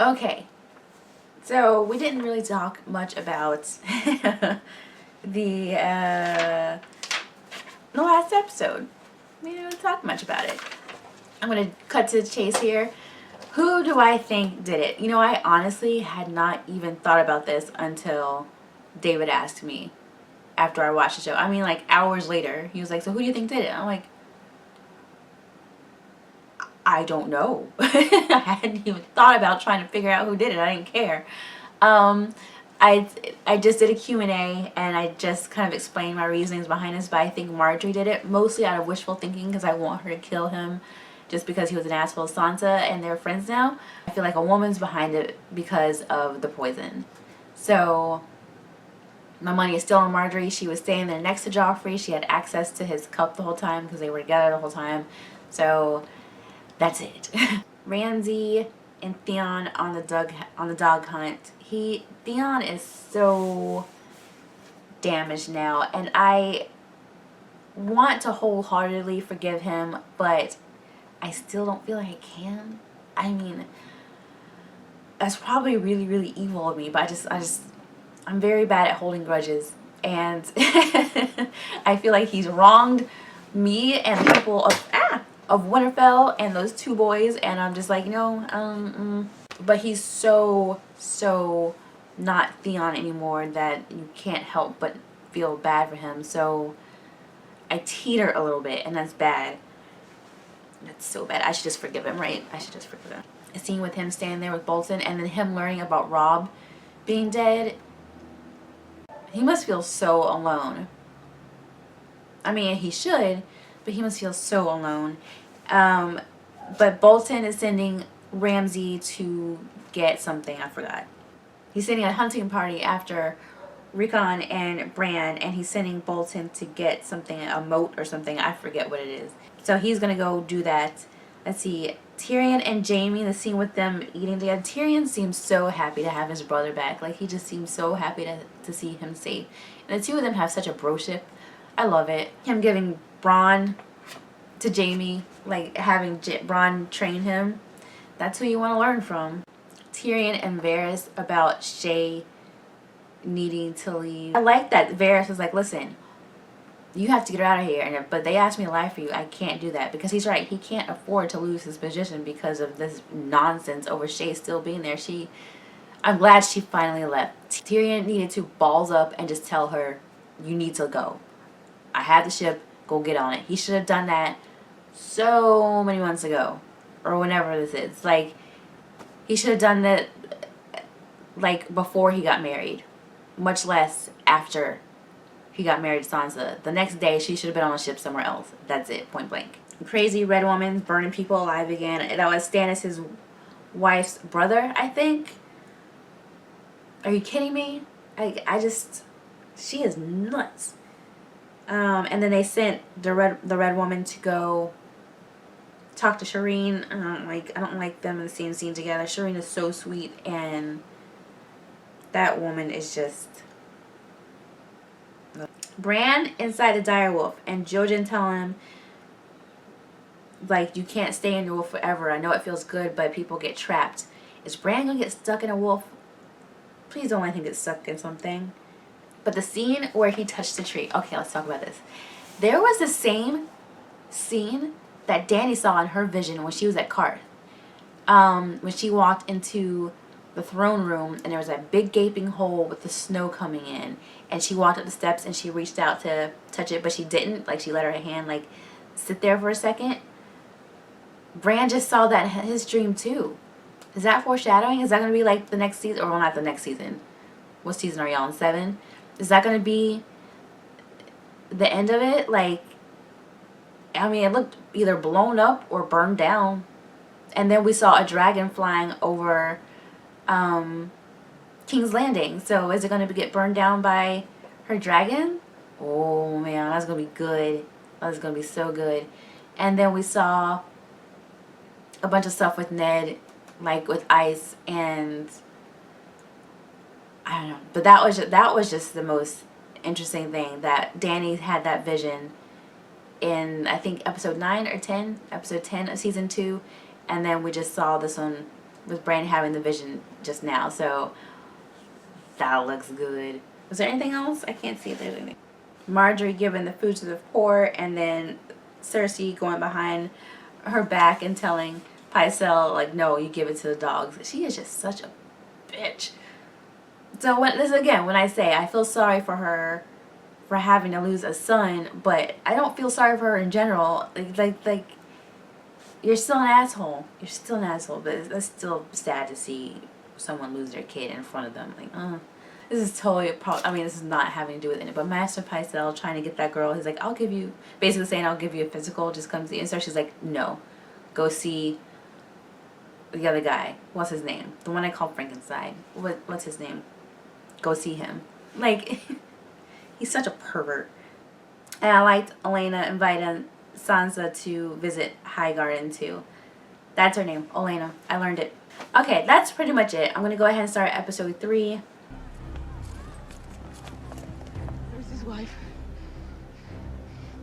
Okay, so we didn't really talk much about the last episode. We didn't really talk much about it. I'm gonna cut to the chase here. Who do I think did it? You know, I honestly had not even thought about this until David asked me after I watched the show. I mean, like hours later, he was like, "So who do you think did it?" I'm like, I don't know. I hadn't even thought about trying to figure out who did it. I didn't care. Um, I just did a Q&A and I just kind of explained my reasonings behind this, but I think Marjorie did it mostly out of wishful thinking because I want her to kill him just because he was an asshole to Sansa and they're friends now. I feel like a woman's behind it because of the poison. So my money is still on Marjorie. She was staying there next to Joffrey. She had access to his cup the whole time because they were together the whole time. So that's it. Ramsay and Theon on the dog hunt. Theon is so damaged now, and I want to wholeheartedly forgive him, but I still don't feel like I can. I mean, that's probably really, really evil of me, but I'm very bad at holding grudges, and I feel like he's wronged me and the people of Winterfell and those two boys, and I'm just like, but he's so not Theon anymore that you can't help but feel bad for him. So I teeter a little bit, and that's bad. That's so bad. I should just forgive him, right? I should just forgive him. A scene with him standing there with Bolton, and then him learning about Robb being dead. He must feel so alone. I mean, he should, but he must feel so alone. But Bolton is sending Ramsay to get something. I forgot. He's sending a hunting party after Rickon and Bran, and he's sending Bolton to get something, a moat or something. I forget what it is. So he's going to go do that. Let's see. Tyrion and Jaime, the scene with them eating together. Tyrion seems so happy to have his brother back. Like, he just seems so happy to see him safe. And the two of them have such a broship. I love it. Him giving Bronn to Jaime, like having Bronn train him. That's who you want to learn from. Tyrion and Varys about Shae needing to leave. I like that Varys was like, listen, you have to get out of here. But they asked me to lie for you. I can't do that. Because he's right. He can't afford to lose his position because of this nonsense over Shae still being there. I'm glad she finally left. Tyrion needed to balls up and just tell her, you need to go. I have the ship. Go get on it. He should have done that so many months ago. Or whenever this is. Like, he should have done that, like, before he got married. Much less after he got married to Sansa. The next day, she should have been on a ship somewhere else. That's it. Point blank. Crazy red woman burning people alive again. That was Stannis' wife's brother, I think. Are you kidding me? She is nuts. And then they sent the red woman to go talk to Shireen. I don't like them in the same scene together. Shireen is so sweet, and that woman is just. Bran inside the direwolf, and Jojen telling him, like, you can't stay in the wolf forever. I know it feels good, but people get trapped. Is Bran gonna get stuck in a wolf? Please don't let him get stuck in something. But the scene where he touched the tree. Okay, let's talk about this. There was the same scene that Dany saw in her vision when she was at Karth. When she walked into the throne room and there was that big gaping hole with the snow coming in. And she walked up the steps and she reached out to touch it, but she didn't. Like, she let her hand, like, sit there for a second. Bran just saw that in his dream, too. Is that foreshadowing? Is that going to be, like, the next season? Or, well, not the next season. What season are y'all on? 7? Is that going to be the end of it? Like, I mean, it looked either blown up or burned down. And then we saw a dragon flying over King's Landing. So is it going to get burned down by her dragon? Oh, man, that's going to be good. That's going to be so good. And then we saw a bunch of stuff with Ned, like with ice, and I don't know. But that was just the most interesting thing, that Dany had that vision in, I think, episode 9 or 10, episode 10 of season 2, and then we just saw this one with Bryan having the vision just now. So that looks good. Was there anything else? I can't see if there's anything. Marjorie giving the food to the poor, and then Cersei going behind her back and telling Pycelle, like, no, you give it to the dogs. She is just such a bitch. So when I say I feel sorry for her for having to lose a son, but I don't feel sorry for her in general. Like you're still an asshole. You're still an asshole, but it's still sad to see someone lose their kid in front of them. Like, this is totally this is not having to do with it. But Master Pycelle trying to get that girl, he's like, I'll give you, basically saying, I'll give you a physical, just come see. And so she's like, no, go see the other guy. What's his name? The one I call Frankenstein. What's his name? Go see him. Like, he's such a pervert. And I liked Olenna inviting Sansa to visit Highgarden too. That's her name, Olenna. I learned it. Okay, that's pretty much it. I'm going to go ahead and start episode 3. Where's his wife?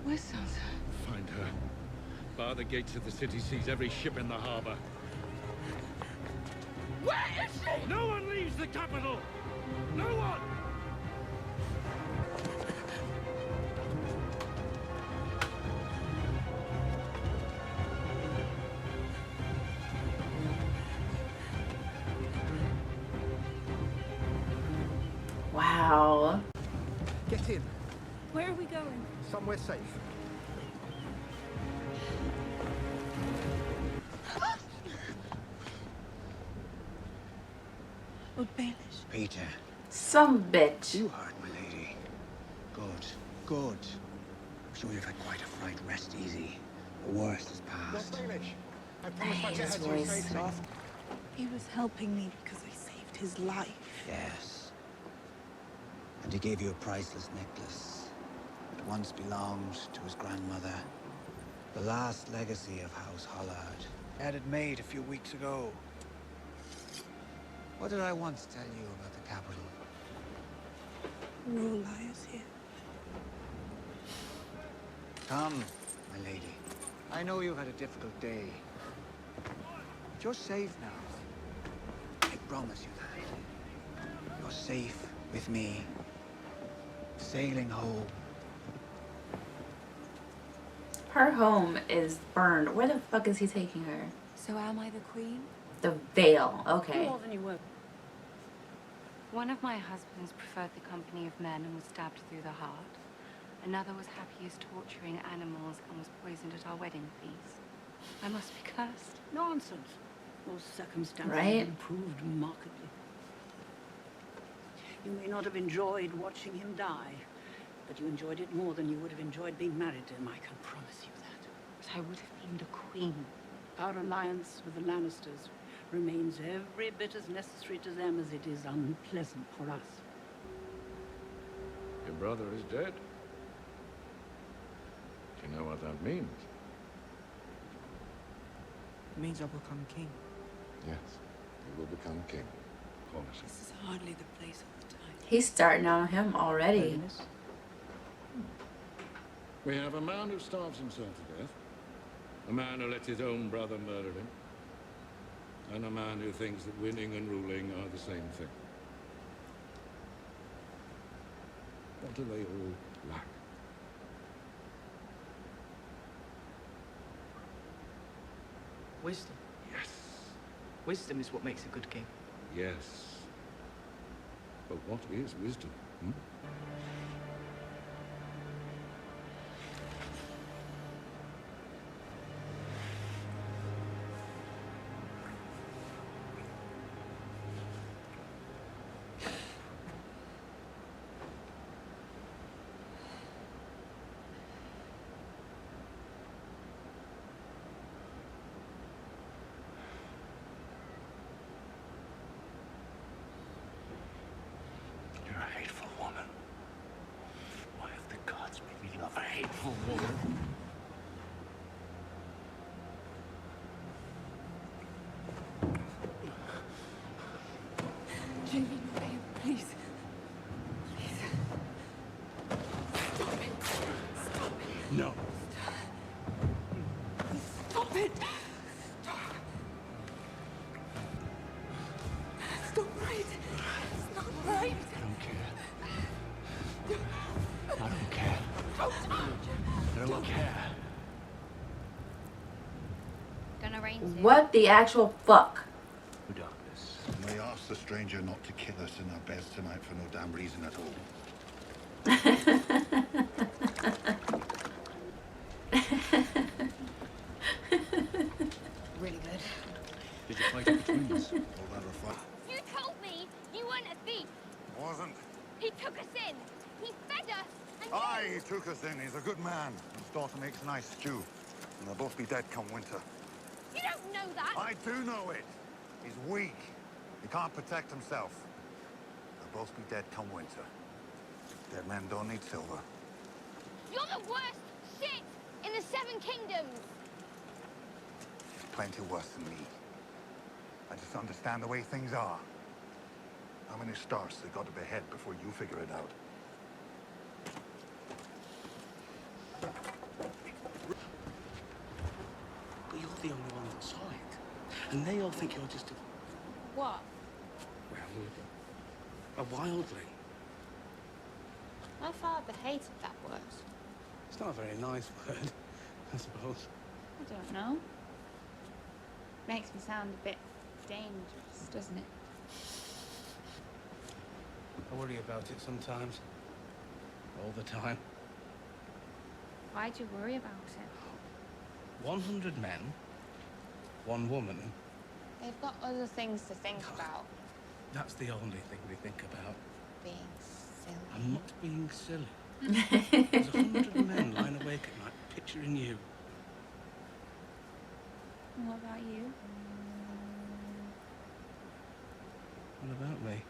Where's Sansa? Find her. Bar the gates of the city sees every ship in the harbor. Where is she? No one leaves the capital! No one! Wow. Get in. Where are we going? Somewhere safe. Lord Baelish. Peter, Some bitch. you heard my lady. Good, good. I'm sure you've had quite a fright. Rest easy. The worst is past. I promised I'd get his her to voice. escape safe. He was helping me because I saved his life. Yes. And he gave you a priceless necklace that once belonged to his grandmother. The last legacy of House Hollard. Had it made a few weeks ago. What did I once tell you about the capital? We're all liars here. Come, my lady. I know you had a difficult day. But you're safe now. I promise you that. You're safe with me. Sailing home. Her home is burned. Where the fuck is he taking her? So am I the queen? The veil. Okay. More than you were. One of my husbands preferred the company of men and was stabbed through the heart. Another was happiest torturing animals and was poisoned at our wedding feast. I must be cursed. Nonsense. Those circumstances Right? have improved markedly. You may not have enjoyed watching him die, but you enjoyed it more than you would have enjoyed being married to him. I can promise you that. But I would have been the queen. Our alliance with the Lannisters remains every bit as necessary to them as it is unpleasant for us. Your brother is dead. Do you know what that means? It means I'll become king. Yes, you will become king. Promise. This is hardly the place or the time. He's starting on him already. We have a man who starves himself to death. A man who lets his own brother murder him. And a man who thinks that winning and ruling are the same thing. What do they all lack? Wisdom. Yes. Wisdom is what makes a good king. Yes. But what is wisdom? Hmm? You're a hateful woman. don't care. Gonna rain soon. What the actual fuck? For darkness. And I asked the stranger not to kill us in our beds tonight for no damn reason at all. Really good. Did you fight it between us? All that or fight. You told me you weren't a thief. Wasn't. He took us in. He fed us. And Aye, he took us in. He's a good man. His daughter makes nice stew. And they'll both be dead come winter. you don't know that. I do know it. He's weak. He can't protect himself. They'll both be dead come winter. Dead men don't need silver. You're the worst shit in the Seven Kingdoms. Plenty worse than me. I just understand the way things are. How many stars they got to behead before you figure it out? But you're the only one that saw it. And they all think you're just a... What? Well, a wildling. My father hated that word. It's not a very nice word, I suppose. I don't know. Makes me sound a bit dangerous, doesn't it? I worry about it sometimes. All the time. Why'd you worry about it? 100 men, 1 woman. They've got other things to think about. That's the only thing they think about. Being silly. I'm not being silly. There's 100 men lying awake at night picturing you. And what about you? What about me?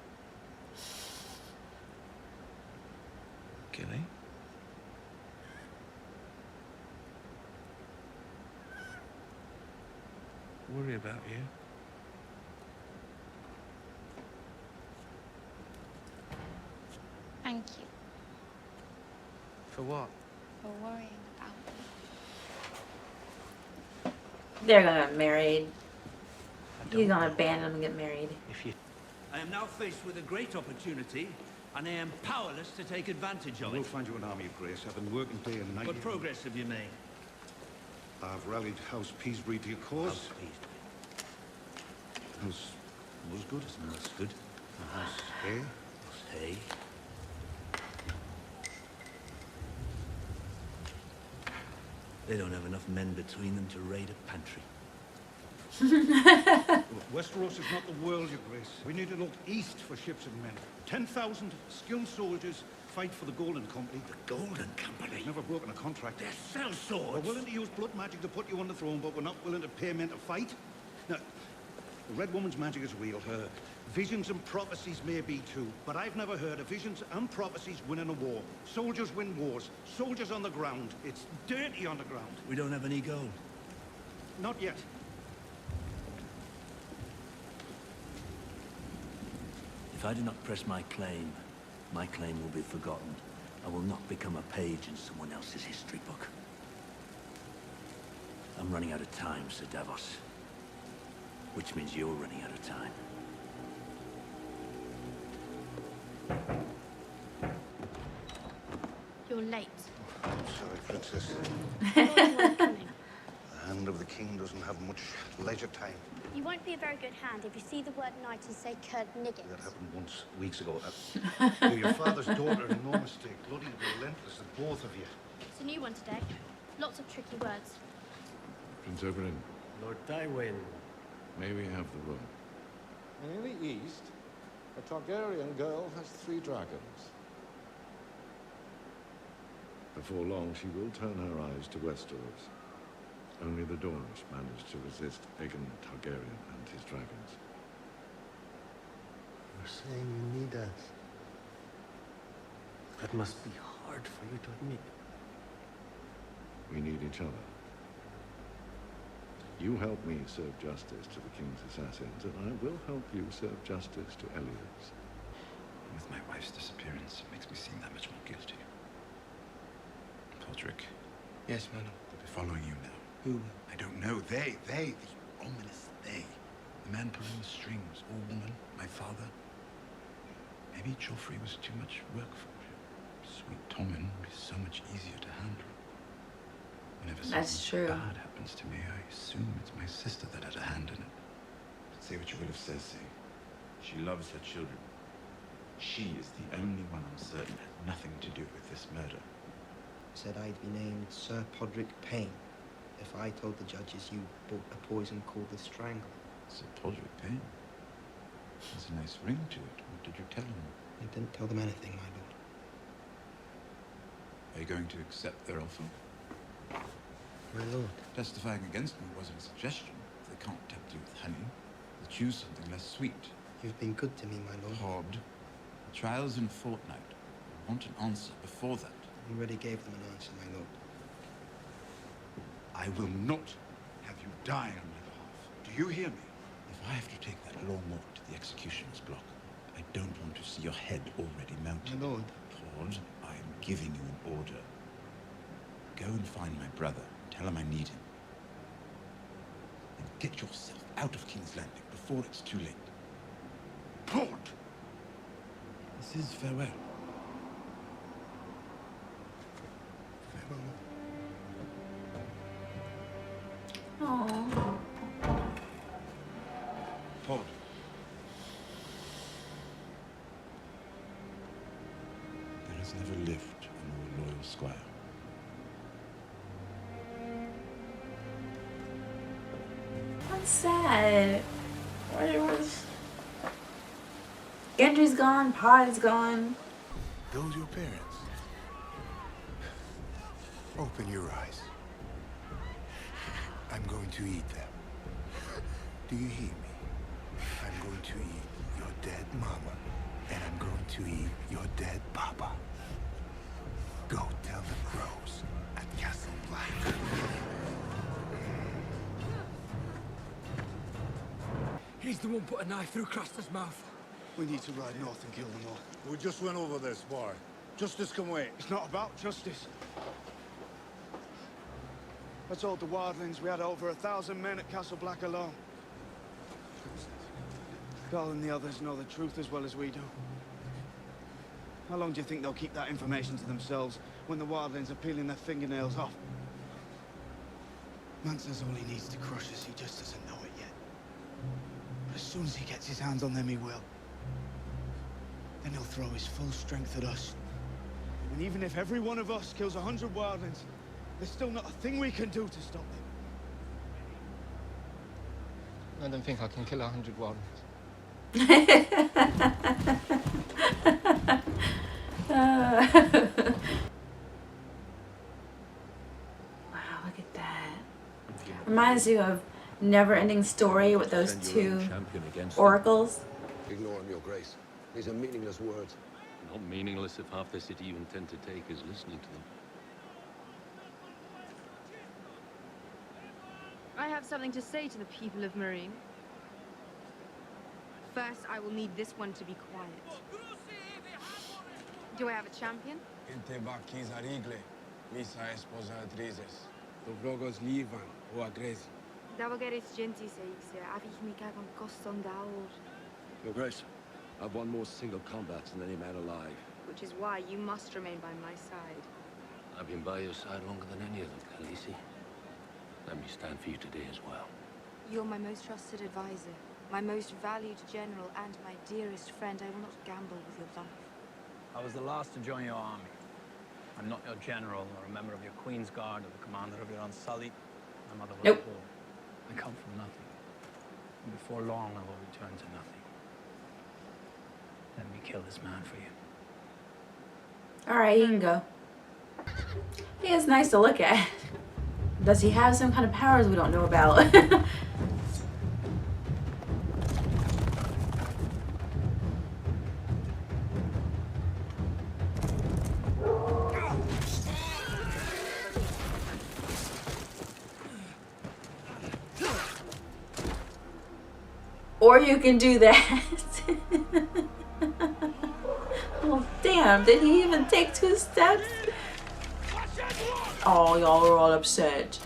Gilly? Worry about you. Thank you For what? for worrying about me. They're gonna get married. I He's don't gonna know. abandon them and get married. If you... I am now faced with a great opportunity, and I am powerless to take advantage of We'll it. find you an army of grace. I've been working day and night. What progress have you made? I've rallied House Peasbury to your cause. House Peasbury. House Musgood. Musgood. House Hay. House Hay. They don't have enough men between them to raid a pantry. Westeros is not the world, Your Grace. We need to look east for ships and men. 10,000 skilled soldiers fight for the Golden Company. The Golden Company? They've never broken a contract. They sell swords. We're willing to use blood magic to put you on the throne, but we're not willing to pay men to fight. Now, the Red Woman's magic is real. Her visions and prophecies may be too, but I've never heard of visions and prophecies winning a war. Soldiers win wars. Soldiers on the ground. It's dirty on the ground. We don't have any gold. Not yet. If I do not press my claim will be forgotten. I will not become a page in someone else's history book. I'm running out of time, Sir Davos. Which means you're running out of time. You're late. I'm sorry, Princess. Thought you weren't coming. The hand of the king doesn't have much leisure time. You won't be a very good hand if you see the word knight and say Kurt Niggins. That happened once, weeks ago. You're your father's daughter, and no mistake. Bloody relentless, the both of you. It's a new one today. Lots of tricky words. Prince Oberyn, Lord Tywin. may we have the room? In the east, a Targaryen girl has 3 dragons. Before long, she will turn her eyes to Westeros. Only the Dornish managed to resist Aegon Targaryen and his dragons. You're saying you need us. That must be hard for you to admit. We need each other. You help me serve justice to the king's assassins, and I will help you serve justice to Elliot's. With my wife's disappearance, it makes me seem that much more guilty. Podrick. Yes, madam. They'll be following you now. Who? I don't know. They, the ominous they. The man pulling the strings, or woman, my father. Maybe Joffrey was too much work for him. Sweet Tommen would be so much easier to handle. Whenever That's something true. bad happens to me, I assume it's my sister that had a hand in it. Say what you will of Cersei. She loves her children. She is the only one I'm certain had nothing to do with this murder. Said I'd be named Sir Podrick Payne if I told the judges you bought a poison called the Strangle. Sir Podrick Payne? There's a nice ring to it. What did you tell them? I didn't tell them anything, my lord. Are you going to accept their offer? My lord. Testifying against me wasn't a suggestion. If they can't tempt you with honey, they'll choose something less sweet. You've been good to me, my lord. Pod. The trial's in a fortnight. I want an answer before that. You already gave them an answer, my lord. I will not have you die on my behalf. Do you hear me? If I have to take that long walk to the executioner's block, I don't want to see your head already mounted. My lord. Pod, I am giving you an order. Go and find my brother. Tell him I need him. And get yourself out of King's Landing before it's too late. Pod! This is farewell. Oh. Pod. There has never lived a more loyal squire. I'm sad. Gendry's gone, Pod's gone. Those your parents? Open your eyes. I'm going to eat them. Do you hear me? I'm going to eat your dead mama, and I'm going to eat your dead papa. Go tell the crows at Castle Black. He's the one put a knife through Craster's mouth. We need to ride north and kill them all. We just went over this, boy. Justice can wait. It's not about justice. I told the wildlings we had over 1,000 men at Castle Black alone. Carl and the others know the truth as well as we do. How long do you think they'll keep that information to themselves when the wildlings are peeling their fingernails off? Man says all he needs to crush us, he just doesn't know it yet. But as soon as he gets his hands on them, he will. Then he'll throw his full strength at us. And even if every one of us kills 100 wildlings, there's still not a thing we can do to stop them. I don't think I can kill 100 wildlings. Wow, look at that. Reminds you of Never-Ending Story with those two oracles. Ignore him, Your Grace. These are meaningless words. Not meaningless if half the city you intend to take is listening to them. I have something to say to the people of Meereen. First, I will need this one to be quiet. Do I have a champion? Inte bakis arigle, misa esposa adrizes. Dobrogos livan, o agresi. Davageris gentis eixe, avich mi kagon koston daor. Your Grace, I've won more single combats than any man alive. Which is why you must remain by my side. I've been by your side longer than any of them, Khaleesi. Let me stand for you today as well. You're my most trusted advisor, my most valued general, and my dearest friend. I will not gamble with your life. I was the last to join your army. I'm not your general or a member of your Queen's Guard or the commander of your Unsullied. My mother was poor. I come from nothing. And before long, I will return to nothing. Let me kill this man for you. Alright, you can go. He is nice to look at. Does he have some kind of powers we don't know about? Or you can do that. Well, damn, did he even take 2 steps? Oh, y'all are all upset.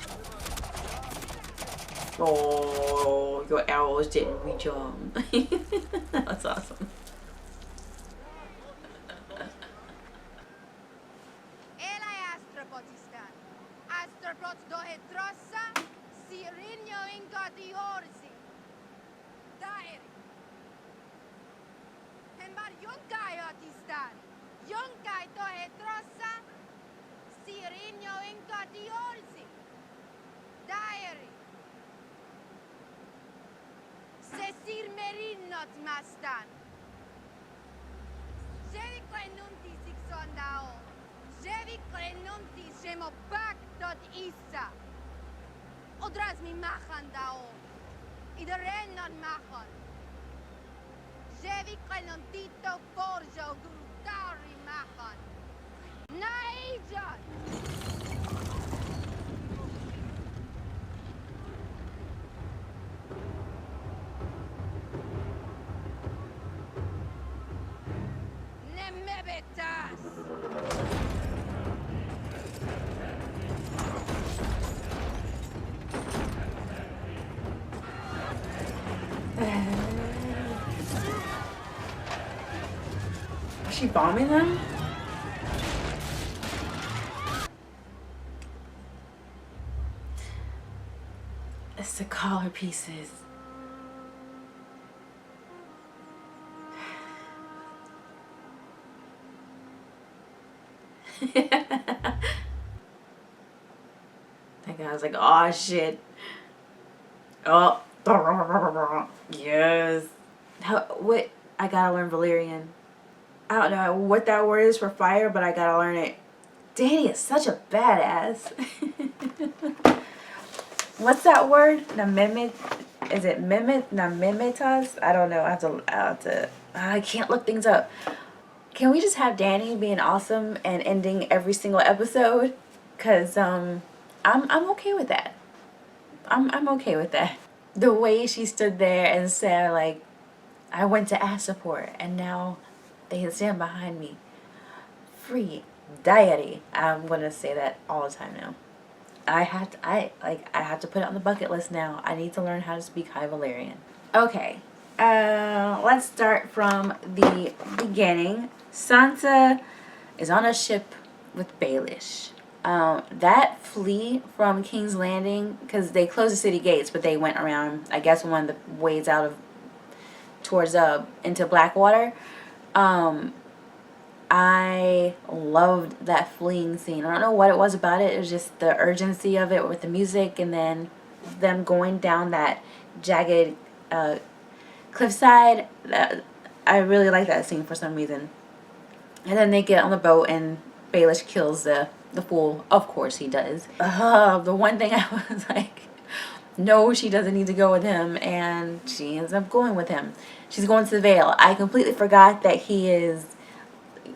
Oh, your arrows didn't reach him. That's awesome. Elai Astropotistan. Astropots Yunkai otistan. Yunkai to hetrosa. Sirinyo inka diolsi. Diary. Sesir Meereen not mastan. Jevi klenunti siksondao. Jevi klenunti shemo bak dot isa. Odraz mi machan dao. Iedereen non machan. Jevi klenuntito forjo grutari machan. Naijan! Nemebetas! Is she bombing them? It's the collar pieces. That guy was like, oh shit. Oh, yes. What? I gotta learn Valyrian. I don't know what that word is for fire, but I gotta learn it. Dany is such a badass. What's that word? Namimit? Is it mimit? Namimitas? I don't know. I have to. I can't look things up. Can we just have Dany being awesome and ending every single episode? Cause I'm okay with that. I'm okay with that. The way she stood there and said, like, I went to ask support and now they stand behind me. Free deity. I'm gonna say that all the time now. I have to put it on the bucket list now. I need to learn how to speak High Valyrian. Okay. Let's start from the beginning. Sansa is on a ship with Baelish. That flee from King's Landing, because they closed the city gates, but they went around, I guess, one of the ways out of towards into Blackwater. I loved that fleeing scene. I don't know what it was about it. It was just the urgency of it with the music, and then them going down that jagged cliffside. I really like that scene for some reason. And then they get on the boat and Baelish kills the fool. Of course he does. The one thing I was like, no, she doesn't need to go with him, and she ends up going with him. She's going to the Vale. I completely forgot that he is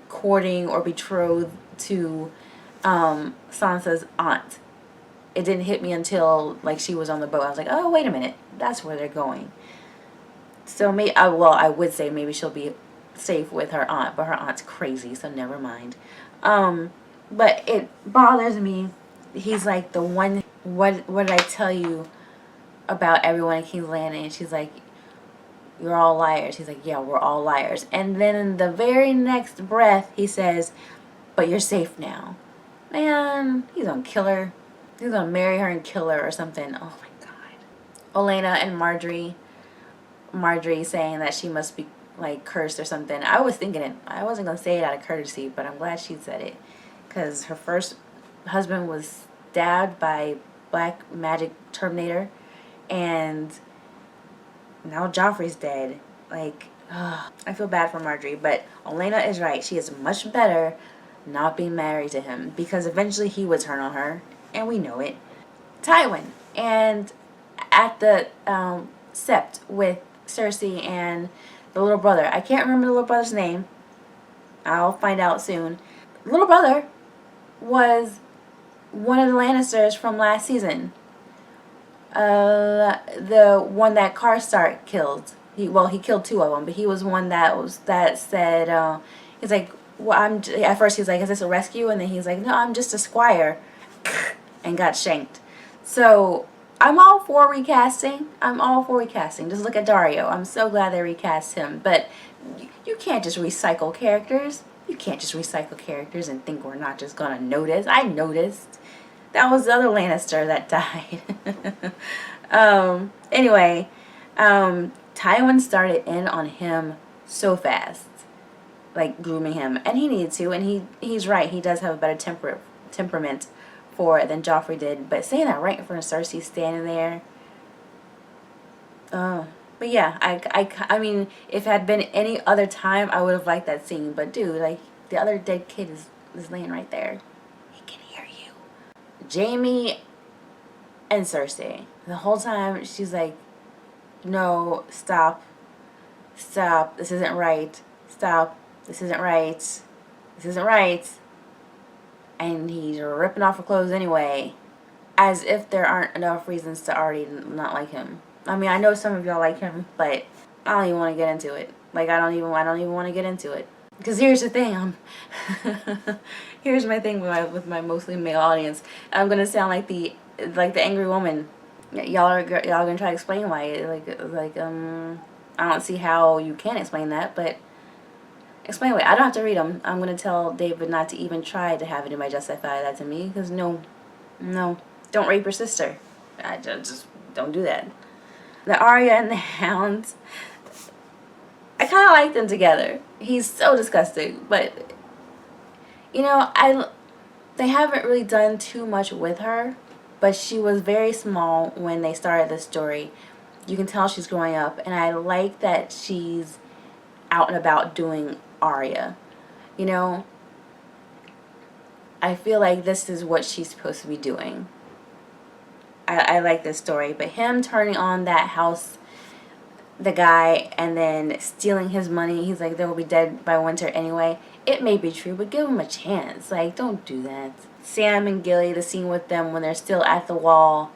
courting or betrothed to Sansa's aunt. It didn't hit me until like she was on the boat. I was like, oh, wait a minute, that's where they're going. So maybe, well, I would say maybe she'll be safe with her aunt, but her aunt's crazy, so never mind. But it bothers me. He's like the one. What did I tell you about everyone in King's Landing? And she's like, you're all liars. He's like, yeah, we're all liars. And then in the very next breath, he says, but you're safe now. Man, he's gonna kill her. He's gonna marry her and kill her or something. Oh my god. Olenna and Marjorie saying that she must be like cursed or something. I was thinking it. I wasn't gonna say it out of courtesy, but I'm glad she said it. Because her first husband was stabbed by black magic Terminator. And now Joffrey's dead. Like, I feel bad for Marjorie, but Olenna is right. She is much better not being married to him, because eventually he would turn on her, and we know it. Tywin, and at the sept with Cersei and the little brother. I can't remember the little brother's name. I'll find out soon. Little brother was one of the Lannisters from last season. The one that Craster killed. He killed two of them, but he was one that said, he's like, well, at first he's like, is this a rescue? And then he's like, no, I'm just a squire, and got shanked. So I'm all for recasting. Just look at Dario. I'm so glad they recast him. But you can't just recycle characters. You can't just recycle characters and think we're not just gonna notice. I noticed. That was the other Lannister that died. Anyway, Tywin started in on him so fast. like grooming him, and he needed to, and he's right. He does have a better temperament for it than Joffrey did. But saying that right in front of Cersei, standing there. But yeah, I mean, if it had been any other time, I would have liked that scene. But dude, like, the other dead kid is laying right there. He can hear you. Jaime and Cersei. The whole time she's like, no, stop. Stop. This isn't right. Stop. This isn't right. This isn't right. And he's ripping off her clothes anyway. As if there aren't enough reasons to already not like him. I mean, I know some of y'all like him, but I don't even want to get into it. Like, I don't even want to get into it. Because here's the thing, here's my thing with my mostly male audience. I'm gonna sound like the angry woman. Y'all gonna try to explain why. I don't see how you can explain that, but explain away. I don't have to read them. I'm gonna tell David not to even try to have anybody justify that to me, because no, don't rape your sister. I just don't do that. The Arya and the Hounds, I kind of like them together. He's so disgusting, but you know, they haven't really done too much with her, but she was very small when they started the story. You can tell she's growing up, and I like that she's out and about doing Arya. You know, I feel like this is what she's supposed to be doing. I like this story, but him turning on that house, the guy, and then stealing his money, he's like, they will be dead by winter anyway. It may be true, but give him a chance. Like, don't do that. Sam and Gilly, the scene with them when they're still at the wall,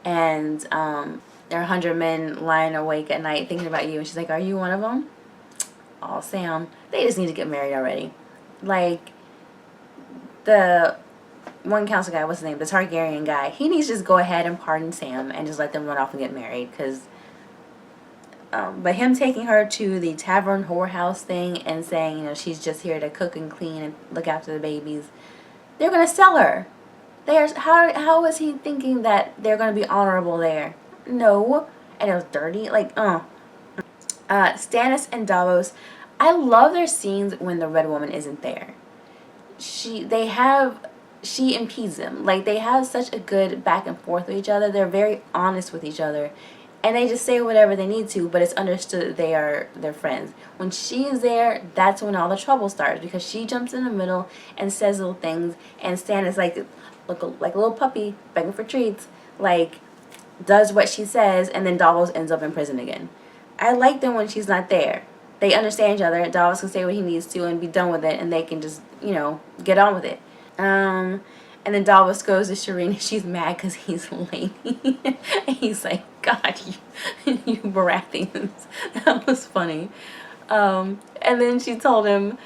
and there are 100 men lying awake at night thinking about you, and she's like, are you one of them? Oh, Sam, they just need to get married already. Like, the one council guy, what's his name, the Targaryen guy, he needs to just go ahead and pardon Sam and just let them run off and get married, because but him taking her to the tavern whorehouse thing and saying, you know, she's just here to cook and clean and look after the babies, they're gonna sell her. How is he thinking that they're gonna be honorable there? No. And it was dirty, like, Stannis and Davos, I love their scenes when the Red Woman isn't there. She impedes them. Like, they have such a good back and forth with each other. They're very honest with each other. And they just say whatever they need to, but it's understood they're friends. When she is there, that's when all the trouble starts, because she jumps in the middle and says little things, and Stannis, like a little puppy begging for treats, like, does what she says, and then Davos ends up in prison again. I like them when she's not there. They understand each other. Davos can say what he needs to and be done with it, and they can just, you know, get on with it. And then Davos goes to Shireen, and she's mad because he's late. And he's like, God, you Baratheons. That was funny. And then she told him,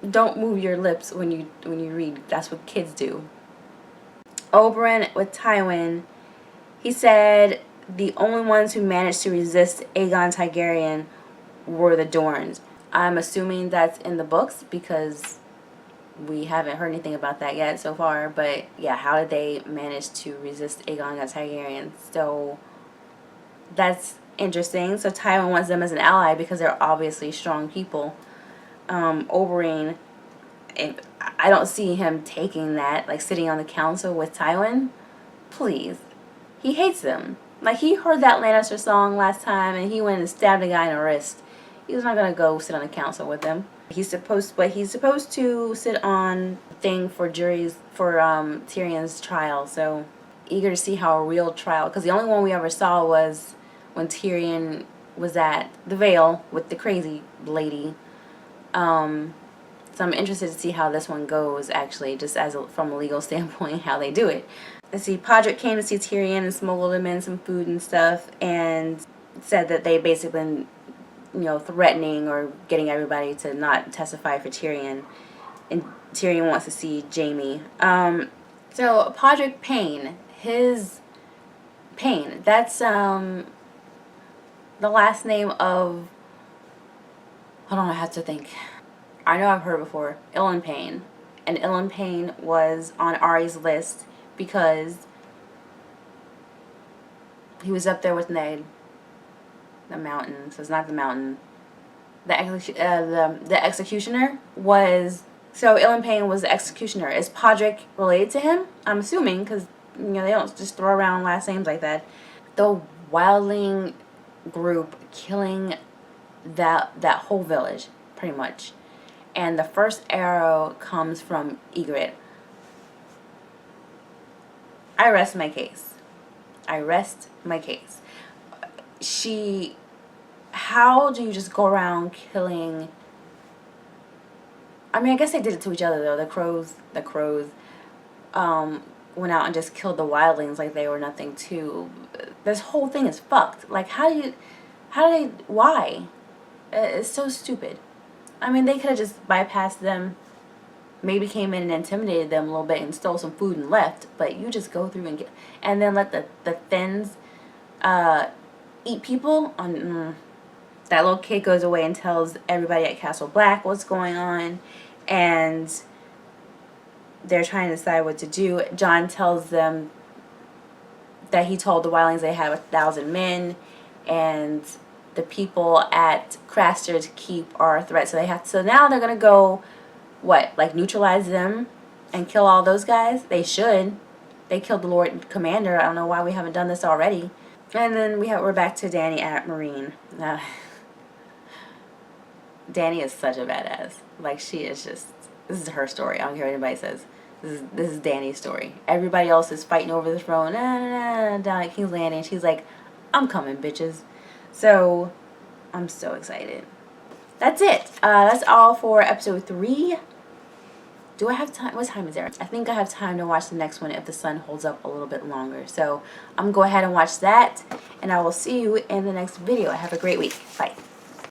don't move your lips when you read. That's what kids do. Oberyn with Tywin, he said the only ones who managed to resist Aegon Targaryen were the Dorns. I'm assuming that's in the books, because we haven't heard anything about that yet so far. But yeah, how did they manage to resist Aegon Targaryen? So that's interesting. So Tywin wants them as an ally because they're obviously strong people. Oberyn, I don't see him taking that, like sitting on the council with Tywin. Please. He hates them. Like, he heard that Lannister song last time and he went and stabbed a guy in the wrist. He's not gonna go sit on the council with them. He's supposed to sit on the thing for Tyrion's trial. So eager to see how a real trial, because the only one we ever saw was when Tyrion was at the Vale with the crazy lady. So I'm interested to see how this one goes, actually, just from a legal standpoint, how they do it. Let's see, Podrick came to see Tyrion and smuggled him in some food and stuff, and said that they basically been, you know, threatening or getting everybody to not testify for Tyrion. And Tyrion wants to see Jaime. So Podrick Payne, that's the last name of, hold on, I have to think. I know I've heard before, Ilyn Payne. And Ilyn Payne was on Arya's list because he was up there with Ned. The mountain. So it's not the mountain. the executioner was, so Ilan Payne was the executioner. Is Podrick related to him? I'm assuming, because you know they don't just throw around last names like that. The wildling group killing that whole village pretty much, and the first arrow comes from Ygritte. I rest my case. I rest my case. How do you just go around killing? I mean, I guess they did it to each other though. The crows went out and just killed the wildlings like they were nothing too. This whole thing is fucked. Like, why? It's so stupid. I mean, they could have just bypassed them, maybe came in and intimidated them a little bit and stole some food and left, but you just go through and then let the Thins eat people. That little kid goes away and tells everybody at Castle Black what's going on, and they're trying to decide what to do. Jon tells them that he told the wildlings they have 1,000 men, and the people at Craster's Keep are a threat. So now they're gonna go, what, like neutralize them and kill all those guys? They should. They killed the Lord Commander. I don't know why we haven't done this already. And then we're back to Dany at Meereen. Dany is such a badass. Like, she is just, this is her story. I don't care what anybody says. This is Dany's story. Everybody else is fighting over the throne down at King's Landing. She's like, I'm coming, bitches. So I'm so excited. That's it. That's all for episode 3. Do I have time? What time is it? I think I have time to watch the next one if the sun holds up a little bit longer. So I'm going to go ahead and watch that, and I will see you in the next video. Have a great week. Bye.